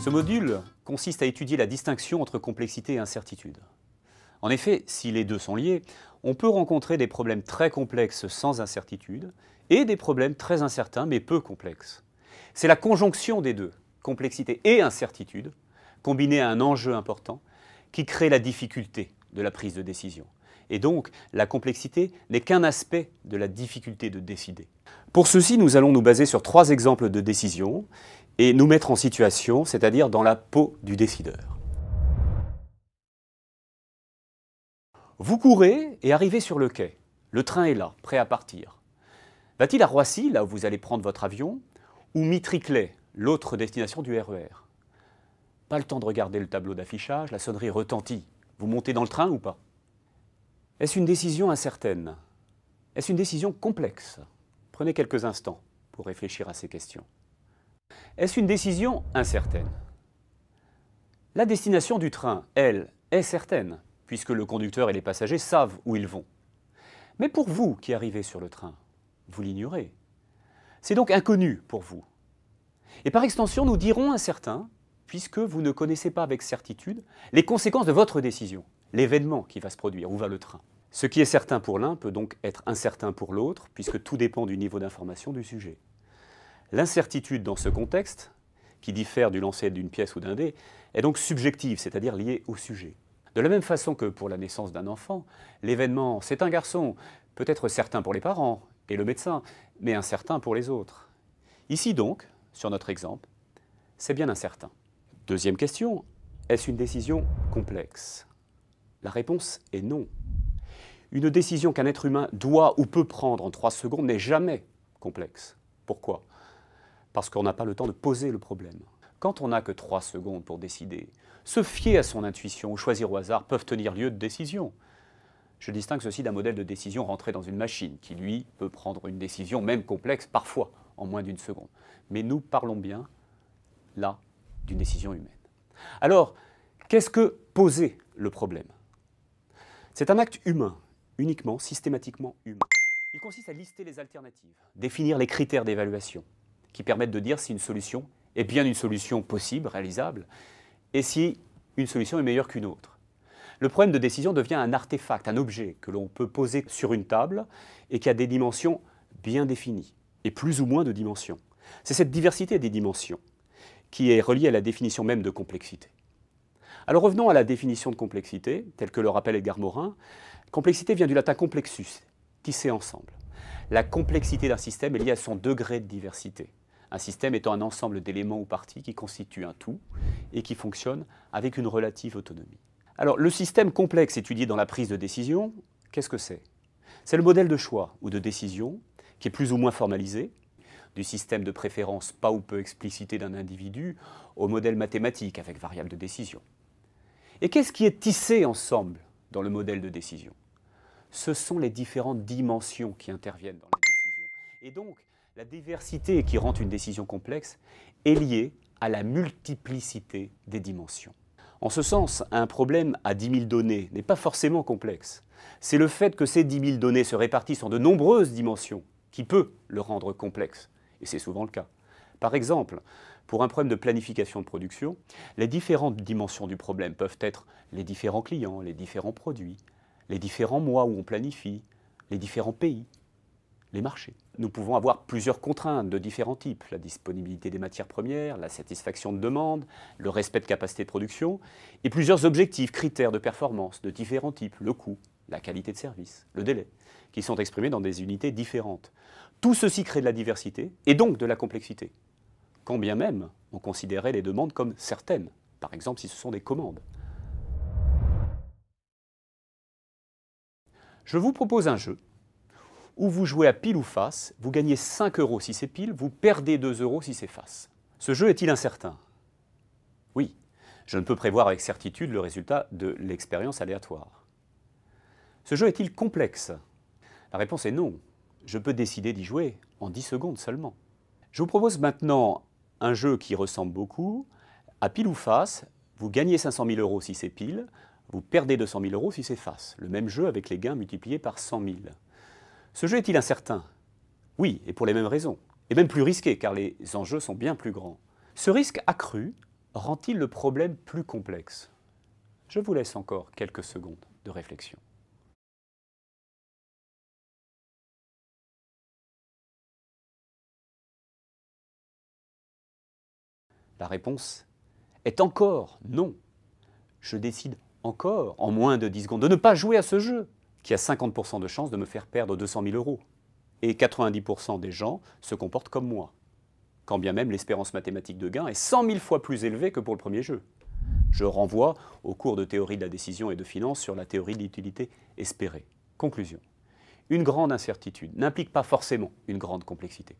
Ce module consiste à étudier la distinction entre complexité et incertitude. En effet, si les deux sont liés, on peut rencontrer des problèmes très complexes sans incertitude et des problèmes très incertains mais peu complexes. C'est la conjonction des deux, complexité et incertitude, combinée à un enjeu important, qui crée la difficulté de la prise de décision. Et donc, la complexité n'est qu'un aspect de la difficulté de décider. Pour ceci, nous allons nous baser sur 3 exemples de décision et nous mettre en situation, c'est-à-dire dans la peau du décideur. Vous courez et arrivez sur le quai. Le train est là, prêt à partir. Va-t-il à Roissy, là où vous allez prendre votre avion, ou Mitriclet, l'autre destination du RER? Pas le temps de regarder le tableau d'affichage, la sonnerie retentit. Vous montez dans le train ou pas? Est-ce une décision incertaine? Est-ce une décision complexe? Prenez quelques instants pour réfléchir à ces questions. Est-ce une décision incertaine? La destination du train, elle, est certaine, puisque le conducteur et les passagers savent où ils vont. Mais pour vous qui arrivez sur le train, vous l'ignorez. C'est donc inconnu pour vous. Et par extension, nous dirons incertain, puisque vous ne connaissez pas avec certitude les conséquences de votre décision, l'événement qui va se produire, où va le train. Ce qui est certain pour l'un peut donc être incertain pour l'autre, puisque tout dépend du niveau d'information du sujet. L'incertitude dans ce contexte, qui diffère du lancer d'une pièce ou d'un dé, est donc subjective, c'est-à-dire liée au sujet. De la même façon que pour la naissance d'un enfant, l'événement « c'est un garçon » peut être certain pour les parents et le médecin, mais incertain pour les autres. Ici donc, sur notre exemple, c'est bien incertain. Deuxième question, est-ce une décision complexe? La réponse est non. Une décision qu'un être humain doit ou peut prendre en 3 secondes n'est jamais complexe. Pourquoi? Parce qu'on n'a pas le temps de poser le problème. Quand on n'a que 3 secondes pour décider, se fier à son intuition ou choisir au hasard peuvent tenir lieu de décision. Je distingue ceci d'un modèle de décision rentré dans une machine qui, lui, peut prendre une décision, même complexe, parfois en moins d'1 seconde. Mais nous parlons bien, là, d'une décision humaine. Alors, qu'est-ce que poser le problème? C'est un acte humain, uniquement, systématiquement humain. Il consiste à lister les alternatives, définir les critères d'évaluation qui permettent de dire si une solution est bien une solution possible, réalisable, et si une solution est meilleure qu'une autre. Le problème de décision devient un artefact, un objet que l'on peut poser sur une table et qui a des dimensions bien définies, et plus ou moins de dimensions. C'est cette diversité des dimensions qui est reliée à la définition même de complexité. Alors revenons à la définition de complexité, telle que le rappelle Edgar Morin. Complexité vient du latin complexus, tisser ensemble. La complexité d'un système est liée à son degré de diversité. Un système étant un ensemble d'éléments ou parties qui constituent un tout et qui fonctionne avec une relative autonomie. Alors le système complexe étudié dans la prise de décision, qu'est-ce que c'est? C'est le modèle de choix ou de décision qui est plus ou moins formalisé, du système de préférence pas ou peu explicité d'un individu au modèle mathématique avec variable de décision. Et qu'est-ce qui est tissé ensemble dans le modèle de décision? Ce sont les différentes dimensions qui interviennent dans la décision. Et donc, la diversité qui rend une décision complexe est liée à la multiplicité des dimensions. En ce sens, un problème à 10 000 données n'est pas forcément complexe. C'est le fait que ces 10 000 données se répartissent en de nombreuses dimensions qui peut le rendre complexe. Et c'est souvent le cas. Par exemple, pour un problème de planification de production, les différentes dimensions du problème peuvent être les différents clients, les différents produits, les différents mois où on planifie, les différents pays, les marchés. Nous pouvons avoir plusieurs contraintes de différents types, la disponibilité des matières premières, la satisfaction de demandes, le respect de capacité de production, et plusieurs objectifs, critères de performance de différents types, le coût, la qualité de service, le délai, qui sont exprimés dans des unités différentes. Tout ceci crée de la diversité et donc de la complexité, quand bien même on considérait les demandes comme certaines, par exemple si ce sont des commandes. Je vous propose un jeu où vous jouez à pile ou face, vous gagnez 5 € si c'est pile, vous perdez 2 € si c'est face. Ce jeu est-il incertain? Oui, je ne peux prévoir avec certitude le résultat de l'expérience aléatoire. Ce jeu est-il complexe? La réponse est non. Je peux décider d'y jouer en 10 secondes seulement. Je vous propose maintenant un jeu qui ressemble beaucoup. À pile ou face, vous gagnez 500 000 € si c'est pile, vous perdez 200 000 € si c'est face. Le même jeu avec les gains multipliés par 100 000. Ce jeu est-il incertain? Oui, et pour les mêmes raisons. Et même plus risqué, car les enjeux sont bien plus grands. Ce risque accru rend-il le problème plus complexe? Je vous laisse encore quelques secondes de réflexion. La réponse est encore non. Je décide encore, en moins de 10 secondes, de ne pas jouer à ce jeu, qui a 50% de chances de me faire perdre 200 000 euros. Et 90% des gens se comportent comme moi, quand bien même l'espérance mathématique de gain est 100 000 fois plus élevée que pour le premier jeu. Je renvoie au cours de théorie de la décision et de finance sur la théorie de l'utilité espérée. Conclusion. Une grande incertitude n'implique pas forcément une grande complexité.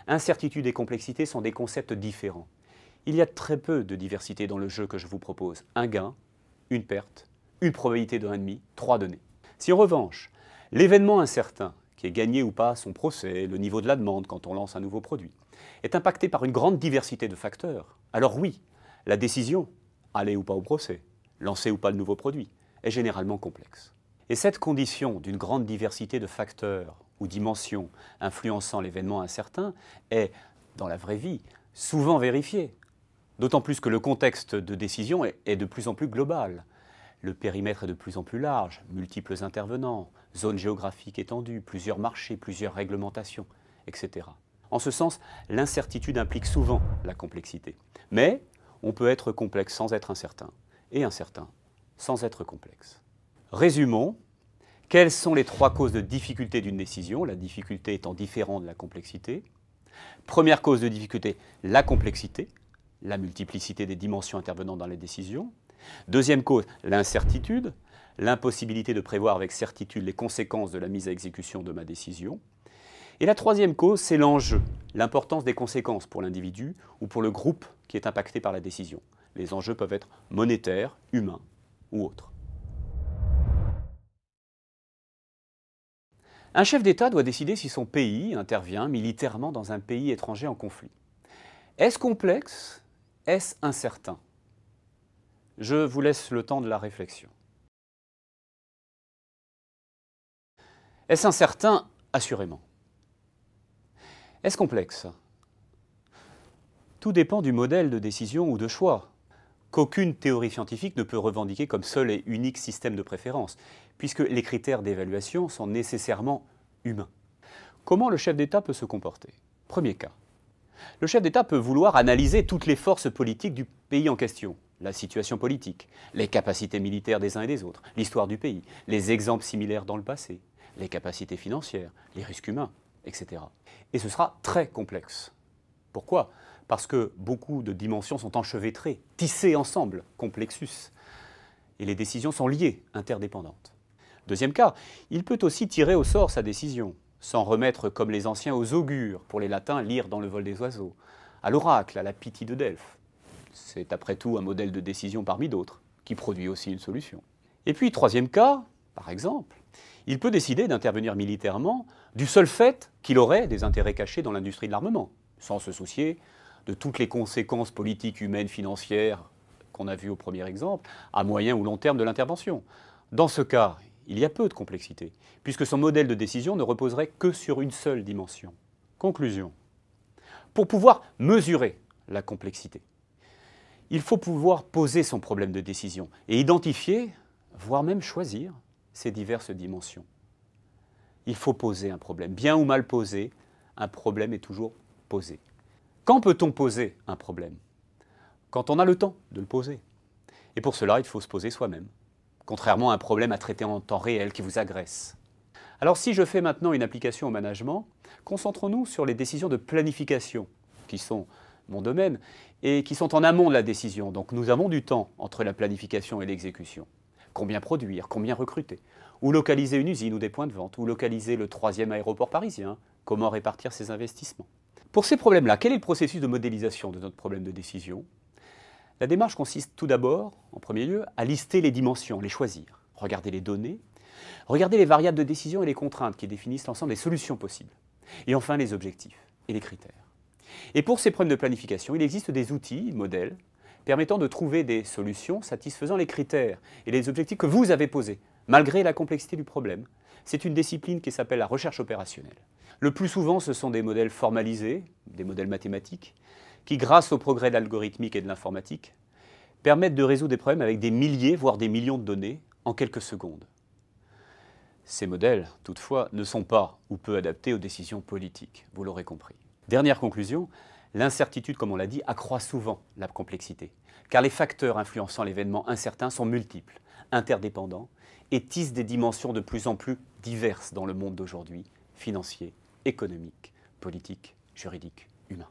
Incertitude et complexité sont des concepts différents. Il y a très peu de diversité dans le jeu que je vous propose. Un gain, une perte, une probabilité de 1,5, 3 données. Si en revanche, l'événement incertain, qui est gagné ou pas son procès, le niveau de la demande quand on lance un nouveau produit, est impacté par une grande diversité de facteurs, alors oui, la décision, aller ou pas au procès, lancer ou pas le nouveau produit, est généralement complexe. Et cette condition d'une grande diversité de facteurs ou dimensions influençant l'événement incertain est, dans la vraie vie, souvent vérifiée. D'autant plus que le contexte de décision est de plus en plus global. Le périmètre est de plus en plus large, multiples intervenants, zones géographiques étendues, plusieurs marchés, plusieurs réglementations, etc. En ce sens, l'incertitude implique souvent la complexité. Mais on peut être complexe sans être incertain, et incertain sans être complexe. Résumons. Quelles sont les 3 causes de difficulté d'une décision, la difficulté étant différente de la complexité? Première cause de difficulté, la complexité, la multiplicité des dimensions intervenant dans les décisions. Deuxième cause, l'incertitude, l'impossibilité de prévoir avec certitude les conséquences de la mise à exécution de ma décision. Et la troisième cause, c'est l'enjeu, l'importance des conséquences pour l'individu ou pour le groupe qui est impacté par la décision. Les enjeux peuvent être monétaires, humains ou autres. Un chef d'État doit décider si son pays intervient militairement dans un pays étranger en conflit. Est-ce complexe? Est-ce incertain? Je vous laisse le temps de la réflexion. Est-ce incertain? Assurément. Est-ce complexe? Tout dépend du modèle de décision ou de choix, qu'aucune théorie scientifique ne peut revendiquer comme seul et unique système de préférence, puisque les critères d'évaluation sont nécessairement humains. Comment le chef d'État peut se comporter? Premier cas. Le chef d'État peut vouloir analyser toutes les forces politiques du pays en question, la situation politique, les capacités militaires des uns et des autres, l'histoire du pays, les exemples similaires dans le passé, les capacités financières, les risques humains, etc. Et ce sera très complexe. Pourquoi? Parce que beaucoup de dimensions sont enchevêtrées, tissées ensemble, complexus. Et les décisions sont liées, interdépendantes. Deuxième cas, il peut aussi tirer au sort sa décision, s'en remettre comme les anciens aux augures, pour les latins lire dans le vol des oiseaux, à l'oracle, à la pythie de Delphes. C'est après tout un modèle de décision parmi d'autres, qui produit aussi une solution. Et puis, troisième cas, par exemple, il peut décider d'intervenir militairement du seul fait qu'il aurait des intérêts cachés dans l'industrie de l'armement, sans se soucier de toutes les conséquences politiques, humaines, financières qu'on a vues au premier exemple, à moyen ou long terme de l'intervention. Dans ce cas, il y a peu de complexité, puisque son modèle de décision ne reposerait que sur une seule dimension. Conclusion. Pour pouvoir mesurer la complexité, il faut pouvoir poser son problème de décision et identifier, voire même choisir, ces diverses dimensions. Il faut poser un problème. Bien ou mal posé, un problème est toujours posé. Quand peut-on poser un problème? Quand on a le temps de le poser. Et pour cela, il faut se poser soi-même, contrairement à un problème à traiter en temps réel qui vous agresse. Alors si je fais maintenant une application au management, concentrons-nous sur les décisions de planification, qui sont mon domaine, et qui sont en amont de la décision. Donc nous avons du temps entre la planification et l'exécution. Combien produire, combien recruter, où localiser une usine ou des points de vente, où localiser le 3e aéroport parisien, comment répartir ses investissements. Pour ces problèmes-là, quel est le processus de modélisation de notre problème de décision? La démarche consiste tout d'abord, en premier lieu, à lister les dimensions, les choisir, regarder les données, regarder les variables de décision et les contraintes qui définissent l'ensemble des solutions possibles, et enfin les objectifs et les critères. Et pour ces problèmes de planification, il existe des outils, modèles, permettant de trouver des solutions satisfaisant les critères et les objectifs que vous avez posés, malgré la complexité du problème. C'est une discipline qui s'appelle la recherche opérationnelle. Le plus souvent, ce sont des modèles formalisés, des modèles mathématiques, qui, grâce au progrès de l'algorithmique et de l'informatique, permettent de résoudre des problèmes avec des milliers, voire des millions de données en quelques secondes. Ces modèles, toutefois, ne sont pas ou peu adaptés aux décisions politiques, vous l'aurez compris. Dernière conclusion, l'incertitude, comme on l'a dit, accroît souvent la complexité, car les facteurs influençant l'événement incertain sont multiples, interdépendants, et tissent des dimensions de plus en plus diverses dans le monde d'aujourd'hui, financier, économique, politique, juridique, humain.